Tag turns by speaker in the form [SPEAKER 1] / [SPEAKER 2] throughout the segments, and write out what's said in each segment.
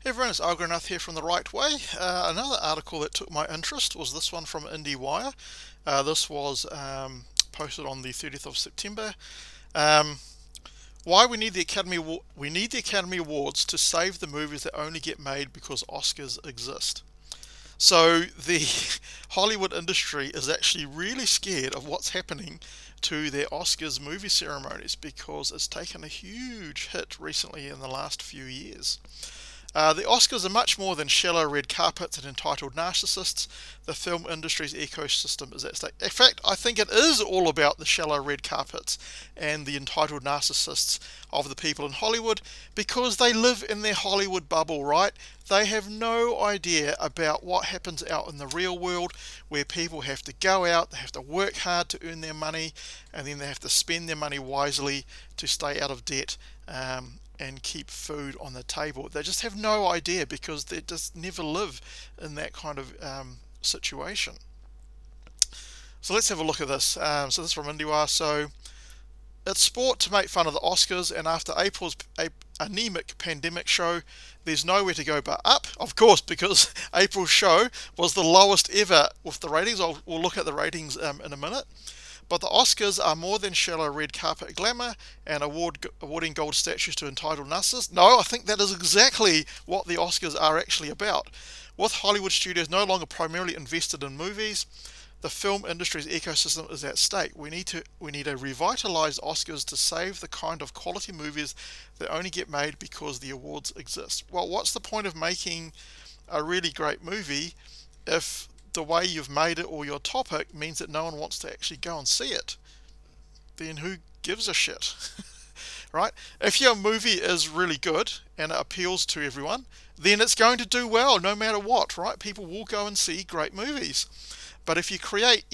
[SPEAKER 1] Hey everyone, it's Algranath here from The Right Way. Another article that took my interest was this one from IndieWire. This was posted on the 30th of September. Um, why we need the Academy Awards to save the movies that only get made because Oscars exist. So the Hollywood industry is actually really scared of what's happening to their Oscars movie ceremonies because it's taken a huge hit recently in the last few years. The Oscars are much more than shallow red carpets and entitled narcissists. The film industry's ecosystem is at stake. In fact, I think it is all about the shallow red carpets and the entitled narcissists of the people in Hollywood because they live in their Hollywood bubble, right? They have no idea about what happens out in the real world where people have to go out, they have to work hard to earn their money, and then they have to spend their money wisely to stay out of debt. And keep food on the table. They just have no idea because they just never live in that kind of situation. So let's have a look at this. So this is from IndieWire. So it's sport to make fun of the Oscars, and after April's anemic pandemic show, there's nowhere to go but up. Of course, because April's show was the lowest ever with the ratings. We'll look at the ratings in a minute. But the Oscars are more than shallow red carpet glamour and awarding gold statues to entitled narcissists. No, I think that is exactly what the Oscars are actually about. With Hollywood studios no longer primarily invested in movies, the film industry's ecosystem is at stake. We need a revitalized Oscars to save the kind of quality movies that only get made because the awards exist. Well, what's the point of making a really great movie if the way you've made it or your topic means that no one wants to actually go and see it? Then who gives a shit? Right? If your movie is really good and it appeals to everyone, then it's going to do well no matter what, right? People will go and see great movies. But if you create,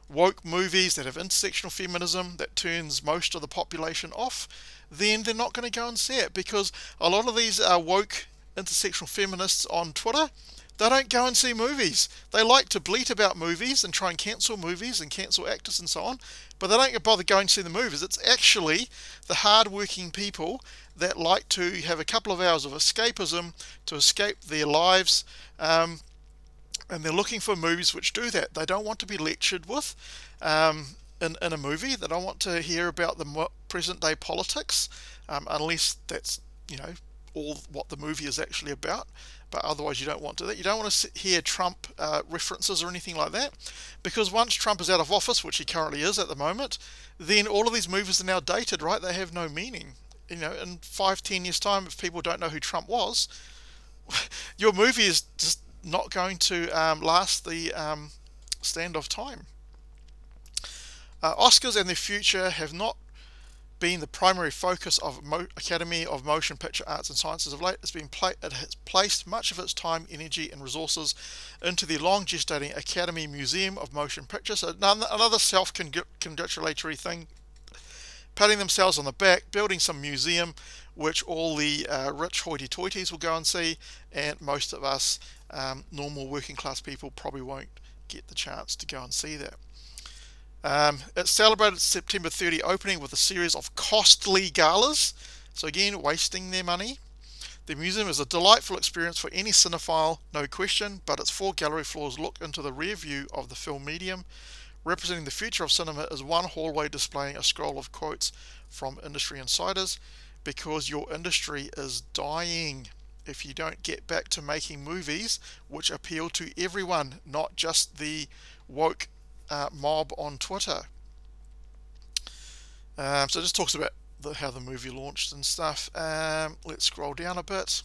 [SPEAKER 1] woke movies that have intersectional feminism that turns most of the population off, then they're not going to go and see it, because a lot of these woke intersectional feminists on Twitter, they don't go and see movies. They like to bleat about movies and try and cancel movies and cancel actors and so on, but they don't bother going to see the movies. It's actually the hard-working people that like to have a couple of hours of escapism to escape their lives, and they're looking for movies which do that. They don't want to be lectured with in a movie. They don't want to hear about the present-day politics, unless that's, all what the movie is actually about. But otherwise you don't want to. You don't want to hear Trump references or anything like that, because once Trump is out of office, which he currently is at the moment, then all of these movies are now dated, right? They have no meaning. In 5-10 years time, if people don't know who Trump was, your movie is just not going to last the stand of time. Oscars and their future have not been the primary focus of Academy of Motion Picture Arts and Sciences of late. It has placed much of its time, energy and resources into the long gestating Academy Museum of Motion Pictures. So another self-congratulatory thing, patting themselves on the back, building some museum which all the rich hoity-toities will go and see, and most of us normal working class people probably won't get the chance to go and see that. It celebrated September 30 opening with a series of costly galas, so again wasting their money. The museum is a delightful experience for any cinephile, no question, but its 4 gallery floors look into the rear view of the film medium. Representing the future of cinema is one hallway displaying a scroll of quotes from industry insiders, because your industry is dying if you don't get back to making movies which appeal to everyone, not just the woke mob on Twitter. So it just talks about how the movie launched and stuff. Let's scroll down a bit.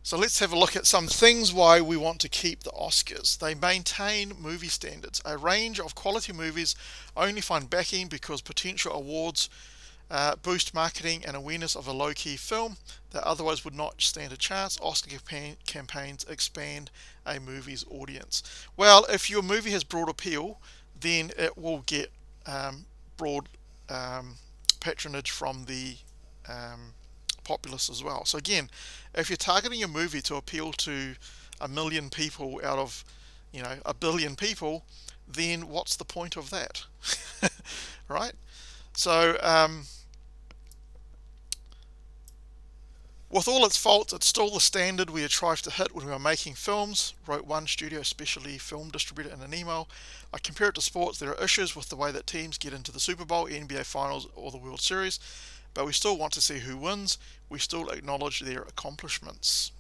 [SPEAKER 1] So let's have a look at some things why we want to keep the Oscars. They maintain movie standards. A range of quality movies only find backing because potential awards boost marketing and awareness of a low-key film that otherwise would not stand a chance. Oscar campaigns expand a movie's audience. Well, if your movie has broad appeal, then it will get broad patronage from the populace as well. So again, if you're targeting your movie to appeal to 1 million people out of 1 billion people, then what's the point of that? Right? So With all its faults, it's still the standard we had tried to hit when we were making films, wrote one studio specialty film distributor in an email. I compare it to sports. There are issues with the way that teams get into the Super Bowl, NBA Finals, or the World Series, but we still want to see who wins. We still acknowledge their accomplishments.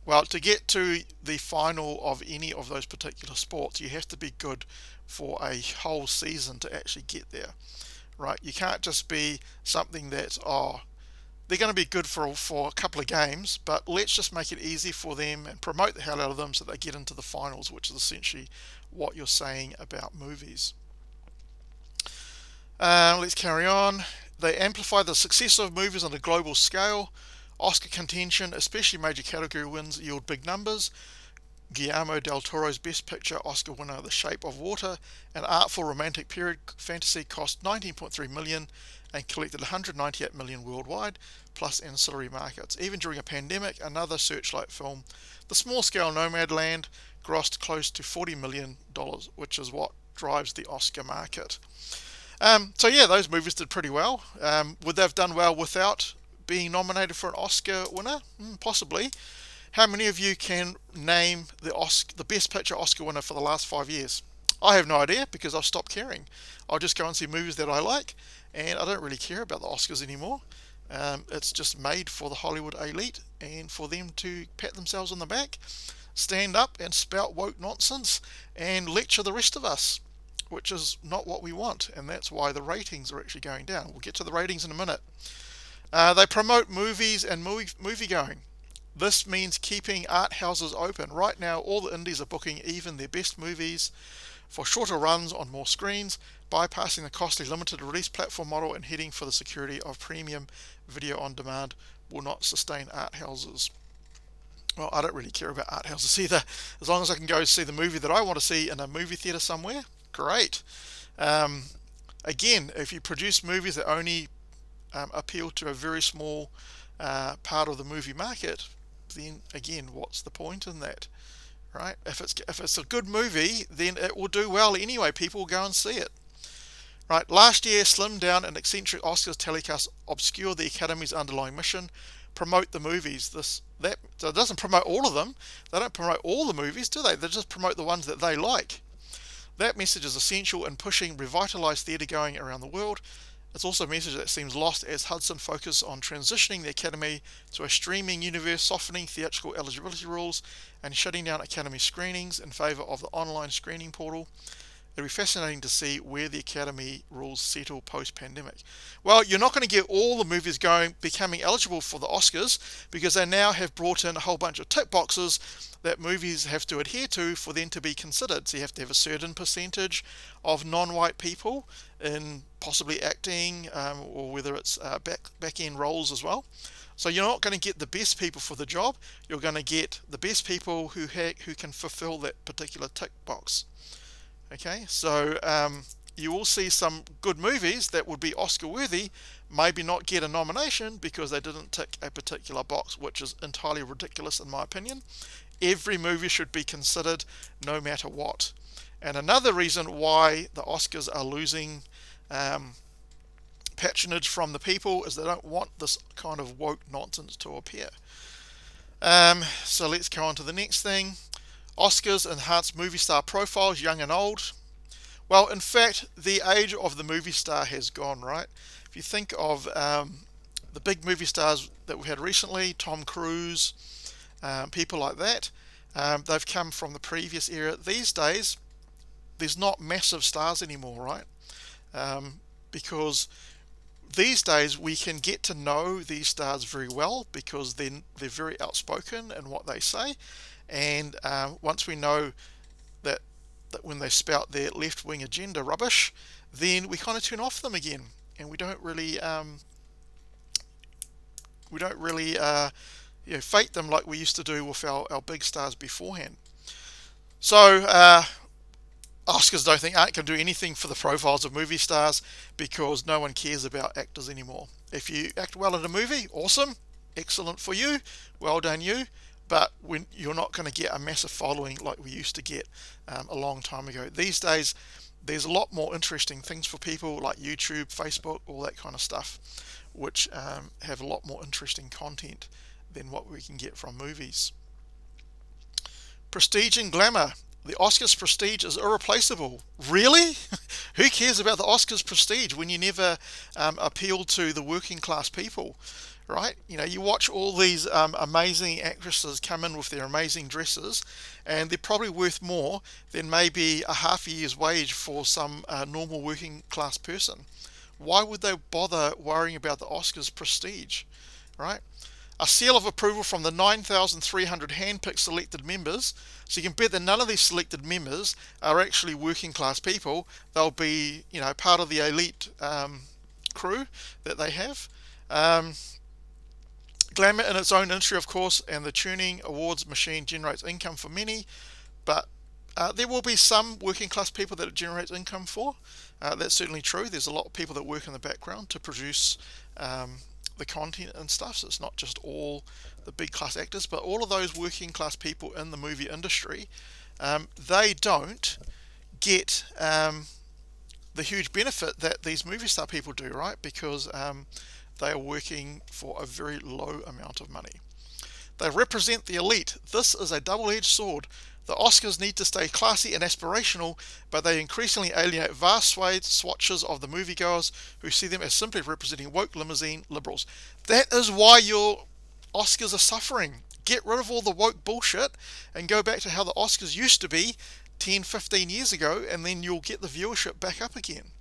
[SPEAKER 1] Well, to get to the final of any of those particular sports, you have to be good for a whole season to actually get there, right? You can't just be something that, they're going to be good for a couple of games, but let's just make it easy for them and promote the hell out of them so they get into the finals, which is essentially what you're saying about movies. Let's carry on. They amplify the success of movies on a global scale. Oscar contention, especially major category wins, yield big numbers. Guillermo del Toro's Best Picture Oscar winner, The Shape of Water, an artful romantic period fantasy, cost $19.3 million and collected $198 million worldwide, plus ancillary markets. Even during a pandemic, another Searchlight film, the small-scale Nomadland, grossed close to $40 million, which is what drives the Oscar market. So yeah, those movies did pretty well. Would they have done well without being nominated for an Oscar winner? Possibly. How many of you can name the Best Picture Oscar winner for the last 5 years? I have no idea, because I've stopped caring. I'll just go and see movies that I like, and I don't really care about the Oscars anymore. It's just made for the Hollywood elite and for them to pat themselves on the back, stand up and spout woke nonsense and lecture the rest of us, which is not what we want, and that's why the ratings are actually going down. We'll get to the ratings in a minute. They promote movies and movie going. This means keeping art houses open. Right now, all the indies are booking even their best movies for shorter runs on more screens, bypassing the costly limited release platform model and heading for the security of premium video on demand will not sustain art houses. Well, I don't really care about art houses either. As long as I can go see the movie that I want to see in a movie theater somewhere, great. Again, if you produce movies that only appeal to a very small part of the movie market, then again, what's the point in that, right? If it's a good movie, then it will do well anyway. People will go and see it, right? Last year, slimmed down and eccentric Oscars telecast obscure the Academy's underlying mission: promote the movies. That doesn't promote all of them. They don't promote all the movies, do they? They just promote the ones that they like. That message is essential in pushing revitalized theatre going around the world. It's also a message that seems lost as Hudson focuses on transitioning the Academy to a streaming universe, softening theatrical eligibility rules, and shutting down Academy screenings in favour of the online screening portal. It'll be fascinating to see where the Academy rules settle post-pandemic. Well, you're not going to get all the movies becoming eligible for the Oscars, because they now have brought in a whole bunch of tick boxes that movies have to adhere to for them to be considered. So you have to have a certain percentage of non-white people in possibly acting, or whether it's back-end roles as well. So you're not going to get the best people for the job. You're going to get the best people who can fulfill that particular tick box. Okay, so you will see some good movies that would be Oscar worthy, maybe not get a nomination because they didn't tick a particular box, which is entirely ridiculous in my opinion. Every movie should be considered no matter what. And another reason why the Oscars are losing patronage from the people is they don't want this kind of woke nonsense to appear. So let's go on to the next thing. Oscars enhance movie star profiles, young and old. Well, in fact, the age of the movie star has gone, right? If you think of the big movie stars that we had recently, Tom Cruise, people like that, they've come from the previous era. These days, there's not massive stars anymore, right? Because these days we can get to know these stars very well because they're very outspoken in what they say. And once we know that when they spout their left-wing agenda rubbish, then we kind of turn off them again, and we don't really fate them like we used to do with our big stars beforehand. So Oscars aren't going to do anything for the profiles of movie stars because no one cares about actors anymore. If you act well in a movie, awesome, excellent for you, well done you. But when you're not going to get a massive following like we used to get a long time ago. These days, there's a lot more interesting things for people like YouTube, Facebook, all that kind of stuff, which have a lot more interesting content than what we can get from movies. Prestige and glamour. The Oscars prestige is irreplaceable. Really? Who cares about the Oscars prestige when you never appeal to the working class people, right? You know, you watch all these amazing actresses come in with their amazing dresses, and they're probably worth more than maybe a half a year's wage for some normal working class person. Why would they bother worrying about the Oscars prestige, right? A seal of approval from the 9,300 handpicked selected members. So you can bet that none of these selected members are actually working class people. They'll be, you know, part of the elite crew that they have. Glamour in its own industry, of course, and the tuning awards machine generates income for many, but there will be some working class people that it generates income for. That's certainly true. There's a lot of people that work in the background to produce the content and stuff, so it's not just all the big class actors, but all of those working class people in the movie industry, they don't get the huge benefit that these movie star people do, right? Because they are working for a very low amount of money. They represent the elite. This is a double-edged sword. The Oscars need to stay classy and aspirational, but they increasingly alienate vast swatches of the moviegoers who see them as simply representing woke limousine liberals. That is why your Oscars are suffering. Get rid of all the woke bullshit and go back to how the Oscars used to be 10, 15 years ago, and then you'll get the viewership back up again.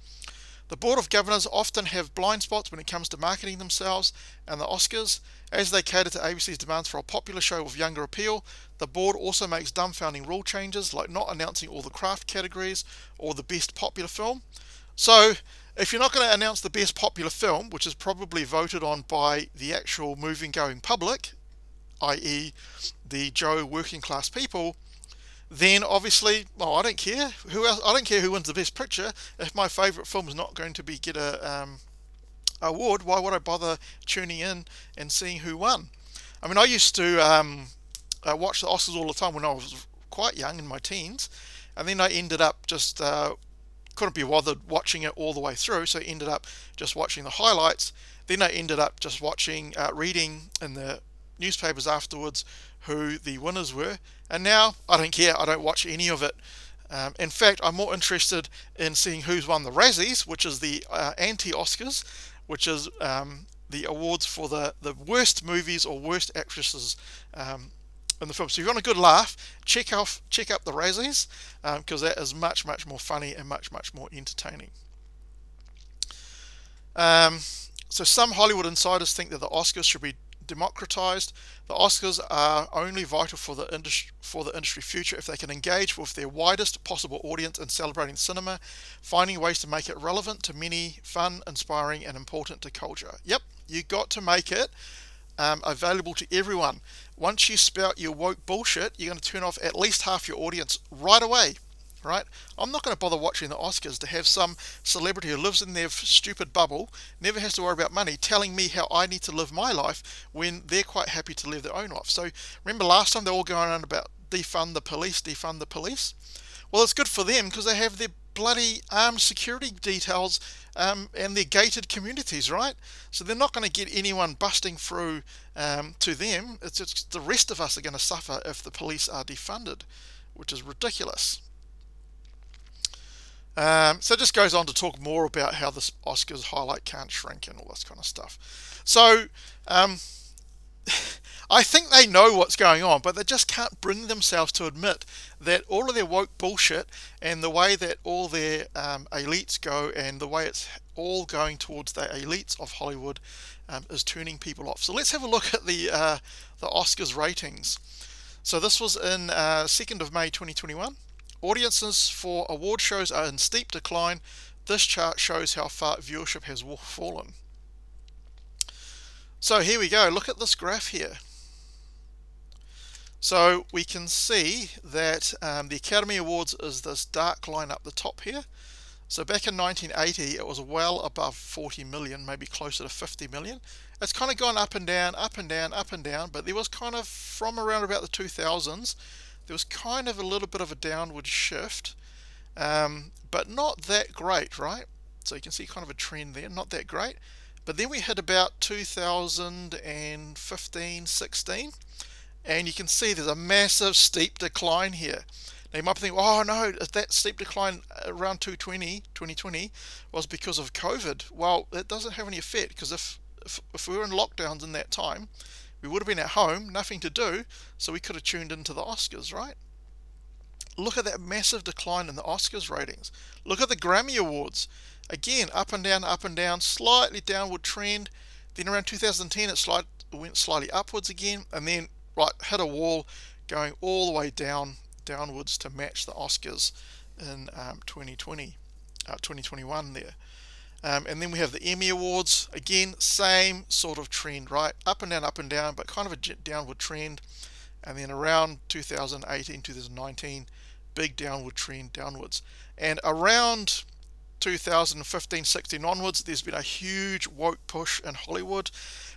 [SPEAKER 1] The Board of Governors often have blind spots when it comes to marketing themselves and the Oscars. As they cater to ABC's demands for a popular show with younger appeal, the board also makes dumbfounding rule changes, like not announcing all the craft categories or the best popular film. So, if you're not going to announce the best popular film, which is probably voted on by the actual moving-going public, i.e. the Joe working class people, then obviously, well, I don't care who else. I don't care who wins the best picture. If my favourite film is not going to get a award, why would I bother tuning in and seeing who won? I mean, I used to watch the Oscars all the time when I was quite young, in my teens, and then I ended up just couldn't be bothered watching it all the way through, so I ended up just watching the highlights. Then I ended up just watching, reading in the newspapers afterwards who the winners were, and now I don't care. I don't watch any of it. In fact, I'm more interested in seeing who's won the Razzies, which is the anti-Oscars, which is the awards for the worst movies or worst actresses in the film. So if you want a good laugh, check up the Razzies, because that is much more funny and much more entertaining. So some Hollywood insiders think that the Oscars should be democratized. The Oscars are only vital for the industry future if they can engage with their widest possible audience in celebrating cinema, finding ways to make it relevant to many, fun, inspiring, and important to culture. Yep, you got to make it available to everyone. Once you spout your woke bullshit, you're going to turn off at least half your audience right away. Right? I'm not going to bother watching the Oscars to have some celebrity who lives in their stupid bubble, never has to worry about money, telling me how I need to live my life when they're quite happy to live their own life. So remember last time they were all going on about defund the police, defund the police? Well, it's good for them because they have their bloody armed security details and their gated communities, right? So they're not going to get anyone busting through to them. It's the rest of us are going to suffer if the police are defunded, which is ridiculous. So it just goes on to talk more about how this Oscars highlight can't shrink and all this kind of stuff. So I think they know what's going on, but they just can't bring themselves to admit that all of their woke bullshit and the way that all their elites go and the way it's all going towards the elites of Hollywood is turning people off. So let's have a look at the Oscars ratings. So this was in 2nd of May 2021. Audiences for award shows are in steep decline. This chart shows how far viewership has fallen. So here we go. Look at this graph here. So we can see that the Academy Awards is this dark line up the top here. So back in 1980, it was well above 40 million, maybe closer to 50 million. It's kind of gone up and down, up and down, up and down, but there was kind of, from around about the 2000s, there was kind of a little bit of a downward shift, but not that great, right? So you can see kind of a trend there, not that great. But then we hit about 2015, 16, and you can see there's a massive steep decline here. Now you might think, oh no, that steep decline around 2020 was because of COVID. Well, it doesn't have any effect, because if we were in lockdowns in that time, we would have been at home, nothing to do, so we could have tuned into the Oscars, right? Look at that massive decline in the Oscars ratings. Look at the Grammy Awards. Again, up and down, slightly downward trend. Then around 2010 it went slightly upwards again, and then hit a wall, going all the way downwards to match the Oscars in 2021 there. And then we have the Emmy Awards. Again, same sort of trend, right? Up and down, but kind of a downward trend. And then around 2018, 2019, big downward trend downwards. And around 2015, 16 onwards, there's been a huge woke push in Hollywood.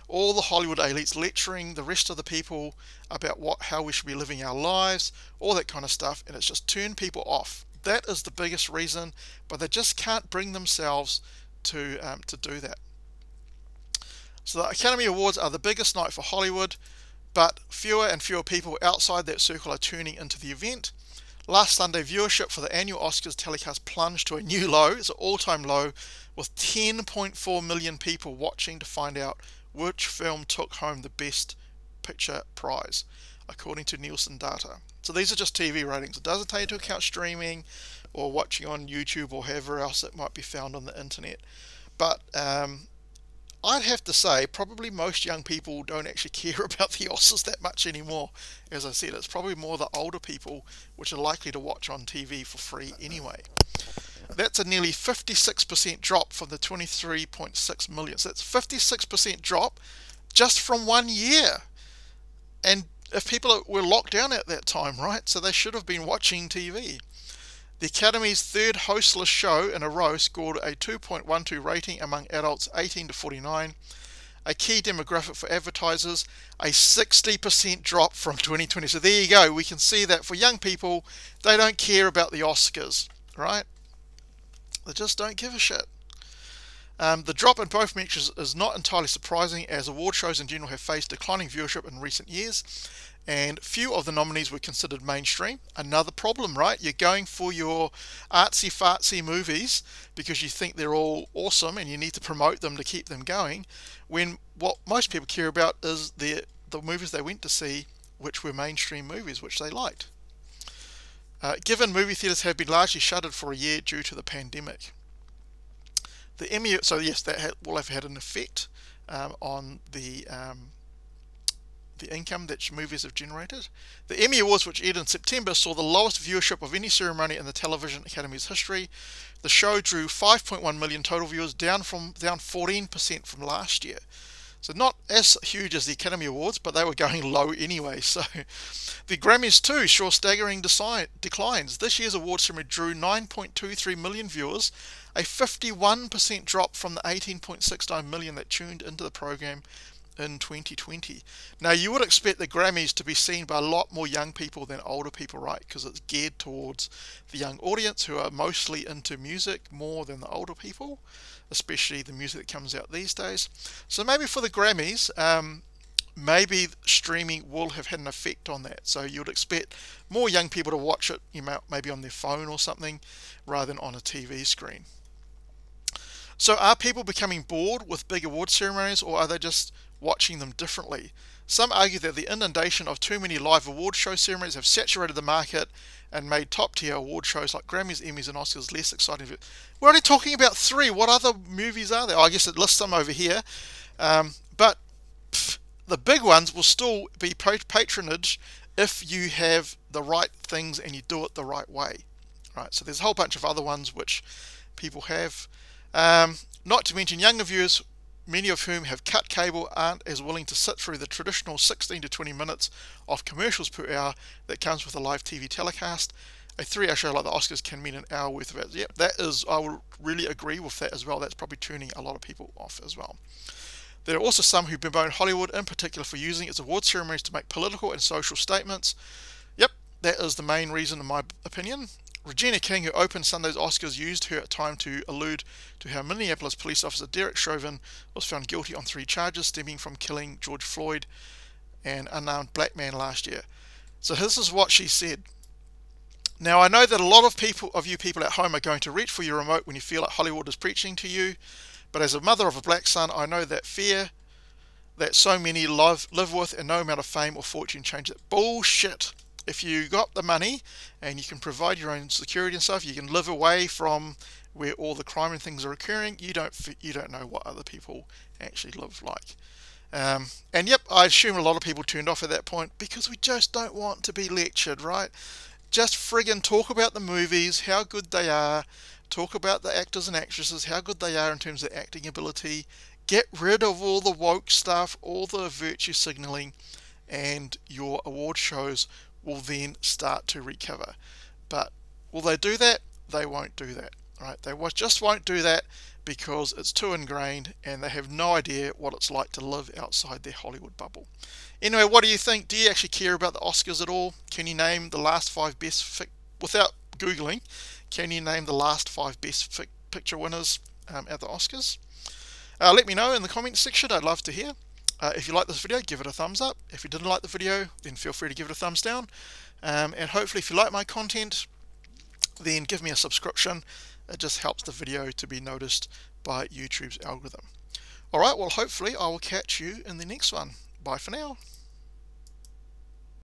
[SPEAKER 1] All the Hollywood elites lecturing the rest of the people about how we should be living our lives, all that kind of stuff, and it's just turned people off. That is the biggest reason, but they just can't bring themselves to do that. So the Academy Awards are the biggest night for Hollywood, but fewer and fewer people outside that circle are tuning into the event. Last Sunday, viewership for the annual Oscars telecast plunged to a new low. It's an all-time low, with 10.4 million people watching to find out which film took home the Best Picture prize, according to Nielsen data. So these are just TV ratings. It doesn't take into account streaming or watching on YouTube or however else it might be found on the internet. But I'd have to say probably most young people don't actually care about the Oscars that much anymore. As I said, it's probably more the older people which are likely to watch on TV for free anyway. That's a nearly 56% drop from the 23.6 million. So that's 56% drop just from 1 year. And if people were locked down at that time, right? So they should have been watching TV. The Academy's third hostless show in a row scored a 2.12 rating among adults 18 to 49. A key demographic for advertisers, a 60% drop from 2020. So there you go. We can see that for young people, they don't care about the Oscars, right? They just don't give a shit. The drop in both metrics is not entirely surprising, as award shows in general have faced declining viewership in recent years, and few of the nominees were considered mainstream. Another problem, right? You're going for your artsy-fartsy movies because you think they're all awesome and you need to promote them to keep them going, when what most people care about is the movies they went to see, which were mainstream movies, which they liked. Given movie theatres have been largely shuttered for a year due to the pandemic. The Emmy, so yes, that will have had an effect on the income that movies have generated. The Emmy Awards, which aired in September, saw the lowest viewership of any ceremony in the Television Academy's history. The show drew 5.1 million total viewers, down 14% from last year. So not as huge as the Academy Awards, but they were going low anyway. So the Grammys too saw staggering declines. This year's awards ceremony drew 9.23 million viewers, a 51% drop from the 18.69 million that tuned into the program in 2020. Now you would expect the Grammys to be seen by a lot more young people than older people, right? Because it's geared towards the young audience who are mostly into music more than the older people, especially the music that comes out these days. So maybe for the Grammys, maybe streaming will have had an effect on that. So you would expect more young people to watch it, maybe on their phone or something, rather than on a TV screen. So are people becoming bored with big award ceremonies, or are they just watching them differently? Some argue that the inundation of too many live award show ceremonies have saturated the market and made top-tier award shows like Grammys, Emmys and Oscars less exciting. We're only talking about 3. What other movies are there? I guess it lists some over here. But the big ones will still be patronage if you have the right things and you do it the right way. Right? So there's a whole bunch of other ones which people have. Not to mention younger viewers, many of whom have cut cable, aren't as willing to sit through the traditional 16 to 20 minutes of commercials per hour that comes with a live TV telecast. A 3-hour show like the Oscars can mean an hour worth of ads. Yep, that is, I would really agree with that as well. That's probably turning a lot of people off as well. There are also some who bemoan Hollywood in particular for using its award ceremonies to make political and social statements. Yep, that is the main reason in my opinion. Regina King, who opened Sunday's Oscars, used her time to allude to how Minneapolis police officer Derek Chauvin was found guilty on 3 charges stemming from killing George Floyd, an unarmed black man, last year. So this is what she said. Now, I know that a lot of you people at home are going to reach for your remote when you feel like Hollywood is preaching to you, but as a mother of a black son, I know that fear that so many live with, and no amount of fame or fortune changes it. Bullshit. If you got the money and you can provide your own security and stuff, you can live away from where all the crime and things are occurring. You don't know what other people actually live like. And yep, I assume a lot of people turned off at that point because we just don't want to be lectured, right? Just friggin' talk about the movies, how good they are. Talk about the actors and actresses, how good they are in terms of acting ability. Get rid of all the woke stuff, all the virtue signaling, and your award shows will then start to recover. But will they do that? They won't do that, right? They just won't do that because it's too ingrained and they have no idea what it's like to live outside their Hollywood bubble. Anyway, what do you think? Do you actually care about the Oscars at all? Can you name the last 5 best, without Googling, can you name the last 5 best picture winners at the Oscars? Let me know in the comments section. I'd love to hear. If you like this video, give it a thumbs up. If you didn't like the video, then feel free to give it a thumbs down. And hopefully if you like my content, then give me a subscription. It just helps the video to be noticed by YouTube's algorithm. Alright, well hopefully I will catch you in the next one. Bye for now.